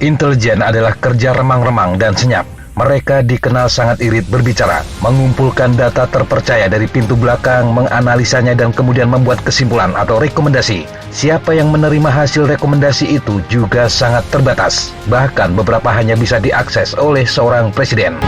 Intelijen adalah kerja remang-remang dan senyap. Mereka dikenal sangat irit berbicara, mengumpulkan data terpercaya dari pintu belakang, menganalisanya dan kemudian membuat kesimpulan atau rekomendasi. Siapa yang menerima hasil rekomendasi itu juga sangat terbatas. Bahkan beberapa hanya bisa diakses oleh seorang presiden.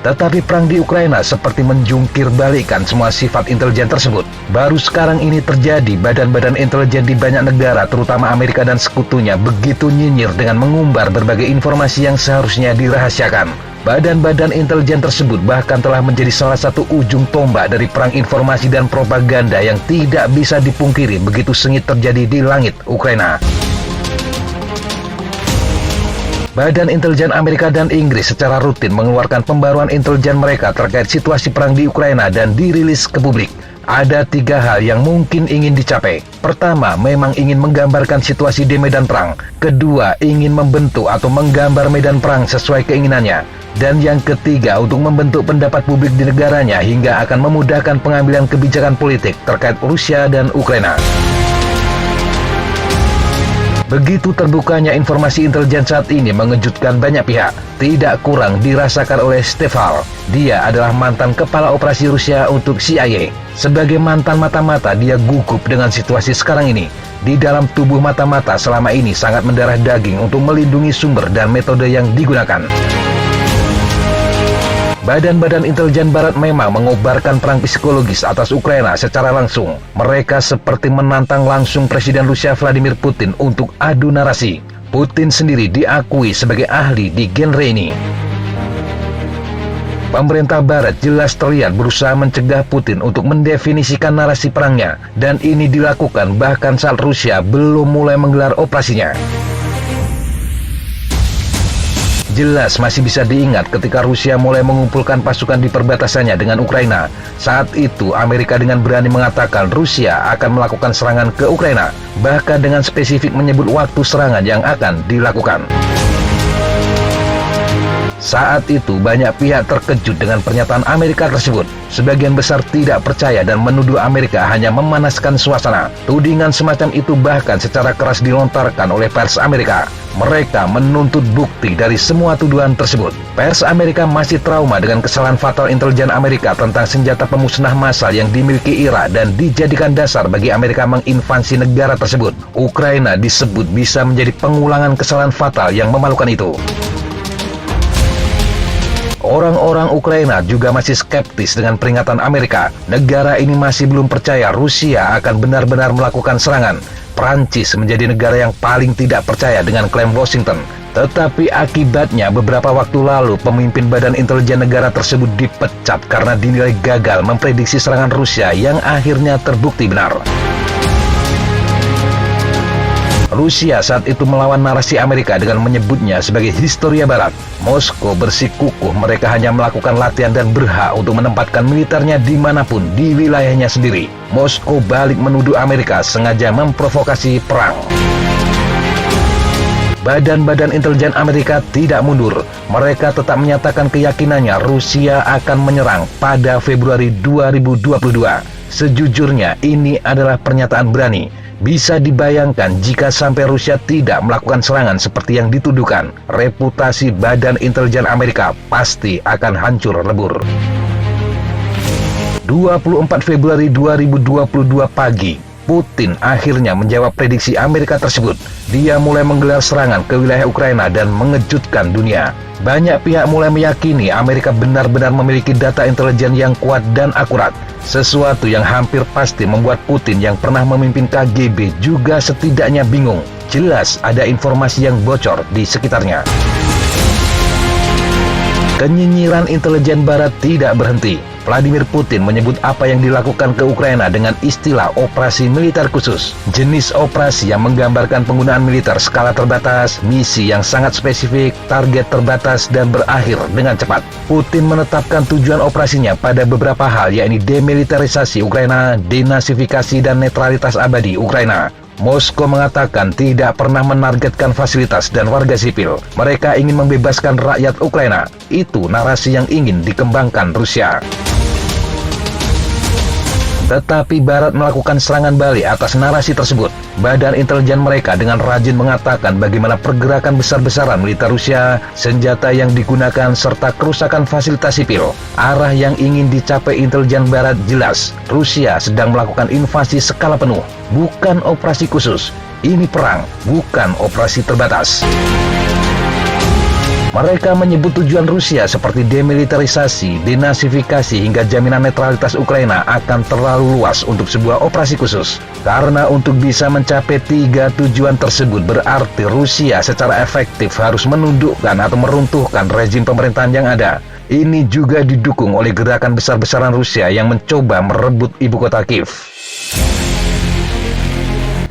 Tetapi perang di Ukraina seperti menjungkir balikan semua sifat intelijen tersebut. Baru sekarang ini terjadi badan-badan intelijen di banyak negara, terutama Amerika dan sekutunya, begitu nyinyir dengan mengumbar berbagai informasi yang seharusnya dirahasiakan. Badan-badan intelijen tersebut bahkan telah menjadi salah satu ujung tombak dari perang informasi dan propaganda yang tidak bisa dipungkiri begitu sengit terjadi di langit Ukraina. Badan Intelijen Amerika dan Inggris secara rutin mengeluarkan pembaruan intelijen mereka terkait situasi perang di Ukraina dan dirilis ke publik. Ada 3 hal yang mungkin ingin dicapai. Pertama, memang ingin menggambarkan situasi di medan perang. Kedua, ingin membentuk atau menggambar medan perang sesuai keinginannya. Dan yang ketiga, untuk membentuk pendapat publik di negaranya hingga akan memudahkan pengambilan kebijakan politik terkait Rusia dan Ukraina. Begitu terbukanya informasi intelijen saat ini mengejutkan banyak pihak. Tidak kurang dirasakan oleh Stefan. Dia adalah mantan kepala operasi Rusia untuk CIA. Sebagai mantan mata-mata, dia gugup dengan situasi sekarang ini. Di dalam tubuh mata-mata selama ini sangat mendarah daging untuk melindungi sumber dan metode yang digunakan. Badan-badan intelijen barat memang mengobarkan perang psikologis atas Ukraina secara langsung. Mereka seperti menantang langsung Presiden Rusia Vladimir Putin untuk adu narasi. Putin sendiri diakui sebagai ahli di genre ini. Pemerintah barat jelas terlihat berusaha mencegah Putin untuk mendefinisikan narasi perangnya. Dan ini dilakukan bahkan saat Rusia belum mulai menggelar operasinya. Jelas masih bisa diingat ketika Rusia mulai mengumpulkan pasukan di perbatasannya dengan Ukraina. Saat itu Amerika dengan berani mengatakan Rusia akan melakukan serangan ke Ukraina, bahkan dengan spesifik menyebut waktu serangan yang akan dilakukan. Saat itu banyak pihak terkejut dengan pernyataan Amerika tersebut. Sebagian besar tidak percaya dan menuduh Amerika hanya memanaskan suasana. Tudingan semacam itu bahkan secara keras dilontarkan oleh pers Amerika. Mereka menuntut bukti dari semua tuduhan tersebut. Pers Amerika masih trauma dengan kesalahan fatal intelijen Amerika tentang senjata pemusnah massal yang dimiliki Irak dan dijadikan dasar bagi Amerika menginvasi negara tersebut. Ukraina disebut bisa menjadi pengulangan kesalahan fatal yang memalukan itu. Orang-orang Ukraina juga masih skeptis dengan peringatan Amerika. Negara ini masih belum percaya Rusia akan benar-benar melakukan serangan. Prancis menjadi negara yang paling tidak percaya dengan klaim Washington. Tetapi akibatnya beberapa waktu lalu pemimpin badan intelijen negara tersebut dipecat karena dinilai gagal memprediksi serangan Rusia yang akhirnya terbukti benar. Rusia saat itu melawan narasi Amerika dengan menyebutnya sebagai Historia Barat. Moskow bersikukuh mereka hanya melakukan latihan dan berhak untuk menempatkan militernya dimanapun di wilayahnya sendiri. Moskow balik menuduh Amerika sengaja memprovokasi perang. Badan-badan intelijen Amerika tidak mundur. Mereka tetap menyatakan keyakinannya Rusia akan menyerang pada Februari 2022. Sejujurnya ini adalah pernyataan berani. Bisa dibayangkan jika sampai Rusia tidak melakukan serangan seperti yang dituduhkan, reputasi badan intelijen Amerika pasti akan hancur lebur. 24 Februari 2022 pagi, Putin akhirnya menjawab prediksi Amerika tersebut. Dia mulai menggelar serangan ke wilayah Ukraina dan mengejutkan dunia. Banyak pihak mulai meyakini Amerika benar-benar memiliki data intelijen yang kuat dan akurat. Sesuatu yang hampir pasti membuat Putin yang pernah memimpin KGB juga setidaknya bingung. Jelas ada informasi yang bocor di sekitarnya. Kenyinyiran intelijen barat tidak berhenti. Vladimir Putin menyebut apa yang dilakukan ke Ukraina dengan istilah operasi militer khusus. Jenis operasi yang menggambarkan penggunaan militer skala terbatas, misi yang sangat spesifik, target terbatas, dan berakhir dengan cepat. Putin menetapkan tujuan operasinya pada beberapa hal, yakni demilitarisasi Ukraina, denasifikasi, dan netralitas abadi Ukraina. Moskow mengatakan tidak pernah menargetkan fasilitas dan warga sipil. Mereka ingin membebaskan rakyat Ukraina. Itu narasi yang ingin dikembangkan Rusia. Tetapi Barat melakukan serangan balik atas narasi tersebut. Badan intelijen mereka dengan rajin mengatakan bagaimana pergerakan besar-besaran militer Rusia, senjata yang digunakan, serta kerusakan fasilitas sipil. Arah yang ingin dicapai intelijen Barat jelas. Rusia sedang melakukan invasi skala penuh, bukan operasi khusus. Ini perang, bukan operasi terbatas. Mereka menyebut tujuan Rusia seperti demilitarisasi, denasifikasi hingga jaminan netralitas Ukraina akan terlalu luas untuk sebuah operasi khusus. Karena untuk bisa mencapai 3 tujuan tersebut berarti Rusia secara efektif harus menundukkan atau meruntuhkan rezim pemerintahan yang ada. Ini juga didukung oleh gerakan besar-besaran Rusia yang mencoba merebut ibu kota Kiev.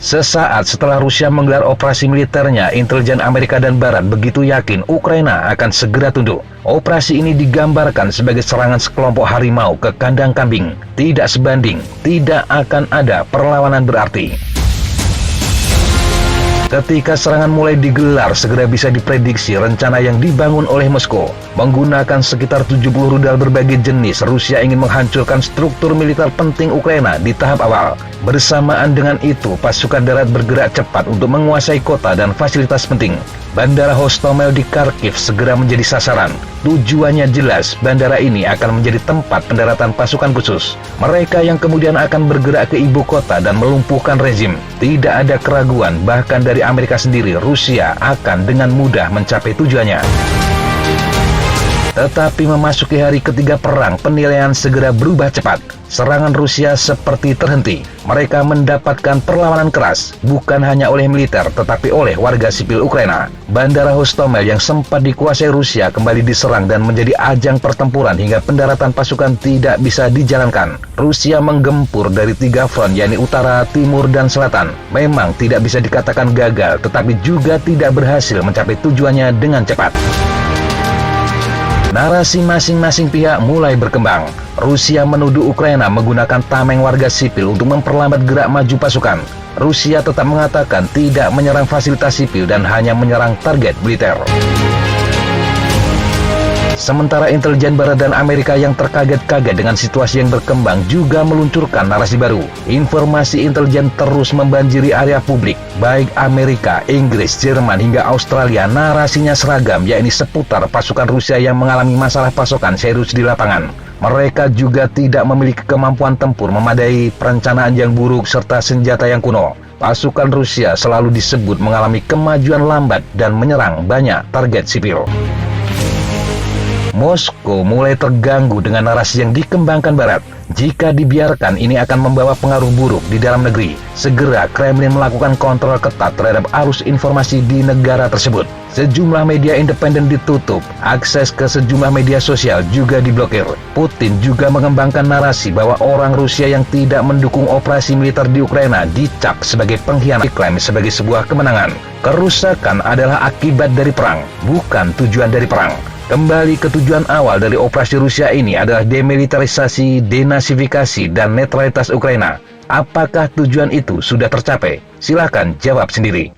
Sesaat setelah Rusia menggelar operasi militernya, intelijen Amerika dan Barat begitu yakin Ukraina akan segera tunduk. Operasi ini digambarkan sebagai serangan sekelompok harimau ke kandang kambing. Tidak sebanding, tidak akan ada perlawanan berarti. Ketika serangan mulai digelar, segera bisa diprediksi rencana yang dibangun oleh Moskow. Menggunakan sekitar 70 rudal berbagai jenis, Rusia ingin menghancurkan struktur militer penting Ukraina di tahap awal. Bersamaan dengan itu, pasukan darat bergerak cepat untuk menguasai kota dan fasilitas penting. Bandara Hostomel di Kharkiv segera menjadi sasaran. Tujuannya jelas, bandara ini akan menjadi tempat pendaratan pasukan khusus. Mereka yang kemudian akan bergerak ke ibu kota dan melumpuhkan rezim. Tidak ada keraguan, bahkan dari Amerika sendiri, Rusia akan dengan mudah mencapai tujuannya. Tetapi memasuki hari ketiga perang, penilaian segera berubah cepat. Serangan Rusia seperti terhenti. Mereka mendapatkan perlawanan keras, bukan hanya oleh militer, tetapi oleh warga sipil Ukraina. Bandara Hostomel yang sempat dikuasai Rusia kembali diserang dan menjadi ajang pertempuran hingga pendaratan pasukan tidak bisa dijalankan. Rusia menggempur dari 3 front, yakni utara, timur, dan selatan. Memang tidak bisa dikatakan gagal, tetapi juga tidak berhasil mencapai tujuannya dengan cepat. Narasi masing-masing pihak mulai berkembang. Rusia menuduh Ukraina menggunakan tameng warga sipil untuk memperlambat gerak maju pasukan. Rusia tetap mengatakan tidak menyerang fasilitas sipil dan hanya menyerang target militer. Sementara intelijen Barat dan Amerika yang terkaget-kaget dengan situasi yang berkembang juga meluncurkan narasi baru. Informasi intelijen terus membanjiri area publik, baik Amerika, Inggris, Jerman hingga Australia. Narasinya seragam, yakni seputar pasukan Rusia yang mengalami masalah pasokan serius di lapangan. Mereka juga tidak memiliki kemampuan tempur memadai, perencanaan yang buruk, serta senjata yang kuno. Pasukan Rusia selalu disebut mengalami kemajuan lambat dan menyerang banyak target sipil. Moskow mulai terganggu dengan narasi yang dikembangkan Barat. Jika dibiarkan, ini akan membawa pengaruh buruk di dalam negeri. Segera Kremlin melakukan kontrol ketat terhadap arus informasi di negara tersebut. Sejumlah media independen ditutup, akses ke sejumlah media sosial juga diblokir. Putin juga mengembangkan narasi bahwa orang Rusia yang tidak mendukung operasi militer di Ukraina dicap sebagai pengkhianat, diklaim sebagai sebuah kemenangan. Kerusakan adalah akibat dari perang, bukan tujuan dari perang. Kembali ke tujuan awal dari operasi Rusia ini adalah demilitarisasi, denasifikasi, dan netralitas Ukraina. Apakah tujuan itu sudah tercapai? Silakan jawab sendiri.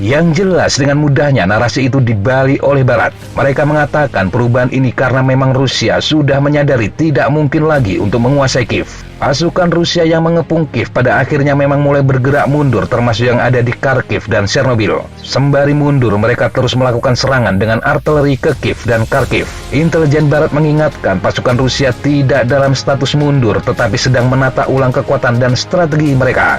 Yang jelas dengan mudahnya narasi itu dibalik oleh Barat. Mereka mengatakan perubahan ini karena memang Rusia sudah menyadari tidak mungkin lagi untuk menguasai Kiev. Pasukan Rusia yang mengepung Kiev pada akhirnya memang mulai bergerak mundur, termasuk yang ada di Kharkiv dan Chernobyl. Sembari mundur, mereka terus melakukan serangan dengan artileri ke Kiev dan Kharkiv. Intelijen Barat mengingatkan pasukan Rusia tidak dalam status mundur, tetapi sedang menata ulang kekuatan dan strategi mereka.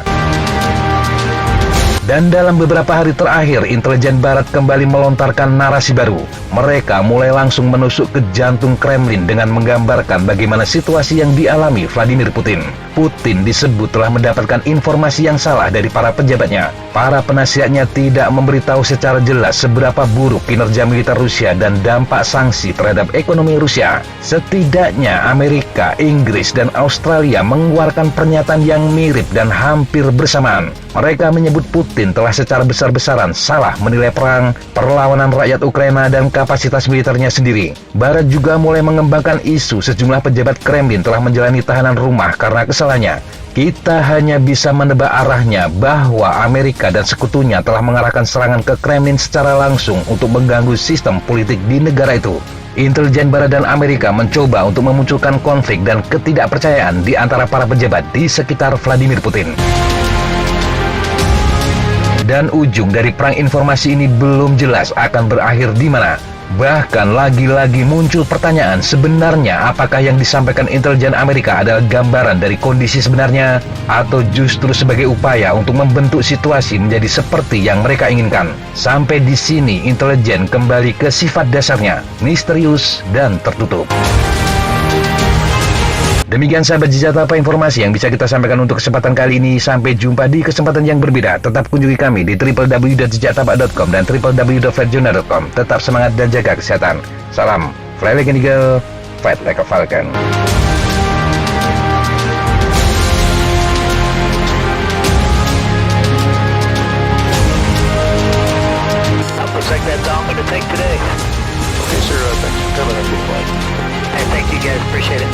Dan dalam beberapa hari terakhir, intelijen Barat kembali melontarkan narasi baru. Mereka mulai langsung menusuk ke jantung Kremlin dengan menggambarkan bagaimana situasi yang dialami Vladimir Putin. Putin disebut telah mendapatkan informasi yang salah dari para pejabatnya. Para penasihatnya tidak memberitahu secara jelas seberapa buruk kinerja militer Rusia dan dampak sanksi terhadap ekonomi Rusia. Setidaknya Amerika, Inggris, dan Australia mengeluarkan pernyataan yang mirip dan hampir bersamaan. Mereka menyebut Putin telah secara besar-besaran salah menilai perang, perlawanan rakyat Ukraina, dan kapasitas militernya sendiri. Barat juga mulai mengembangkan isu sejumlah pejabat Kremlin telah menjalani tahanan rumah karena kesalahannya. Kita hanya bisa menebak arahnya bahwa Amerika dan sekutunya telah mengarahkan serangan ke Kremlin secara langsung untuk mengganggu sistem politik di negara itu. Intelijen Barat dan Amerika mencoba untuk memunculkan konflik dan ketidakpercayaan di antara para pejabat di sekitar Vladimir Putin. Dan ujung dari perang informasi ini belum jelas akan berakhir di mana. Bahkan lagi-lagi muncul pertanyaan, sebenarnya apakah yang disampaikan intelijen Amerika adalah gambaran dari kondisi sebenarnya atau justru sebagai upaya untuk membentuk situasi menjadi seperti yang mereka inginkan. Sampai di sini intelijen kembali ke sifat dasarnya, misterius dan tertutup. Demikian sahabat Jejak Tapa informasi yang bisa kita sampaikan untuk kesempatan kali ini. Sampai jumpa di kesempatan yang berbeda. Tetap kunjungi kami di www.jejaktapa.com dan www.flightjournal.com. Tetap semangat dan jaga kesehatan. Salam, fly like an eagle, fight like a falcon. How much like that Falcon to take today? Okay, sir. Thanks for coming. Have a good flight. Hey, thank you guys. Appreciate it.